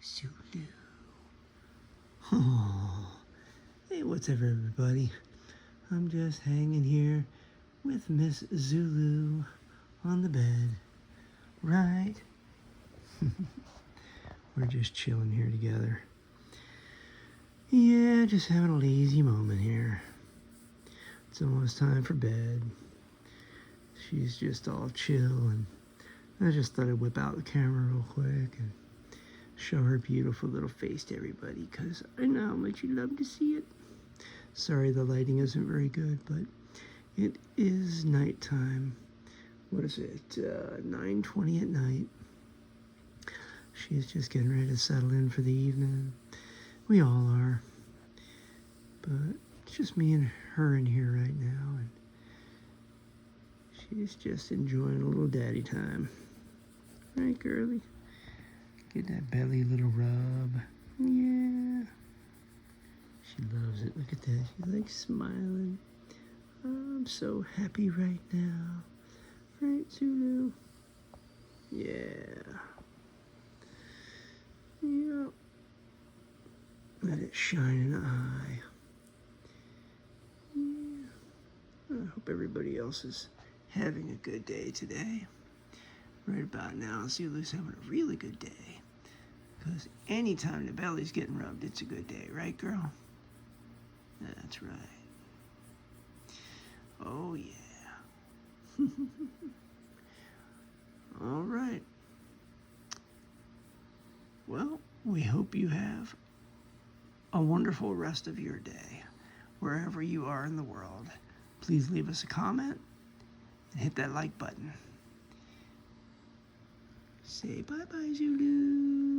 Zulu. Oh, hey, what's up, everybody? I'm just hanging here with Miss Zulu on the bed, right? We're just chilling here together. Yeah, just having a lazy moment here. It's almost time for bed. She's just all chill, and I just thought I'd whip out the camera real quick and show her beautiful little face to everybody, because I know how much you love to see it. Sorry the lighting isn't very good, but it is nighttime. What is it? 9:20 at night. She's just getting ready to settle in for the evening. We all are. But it's just me and her in here right now, and she's just enjoying a little daddy time. Right, girly? Get that belly little rub. Yeah. She loves it. Look at that. She's like smiling. I'm so happy right now. Right, Zulu? Yeah. Yeah. Let it shine in the eye. Yeah. I hope everybody else is having a good day today. Right about now, Zulu's having a really good day. Because anytime the belly's getting rubbed, it's a good day. Right, girl? That's right. Oh, yeah. All right. Well, we hope you have a wonderful rest of your day, wherever you are in the world. Please leave us a comment and hit that like button. Say bye-bye, Zulu.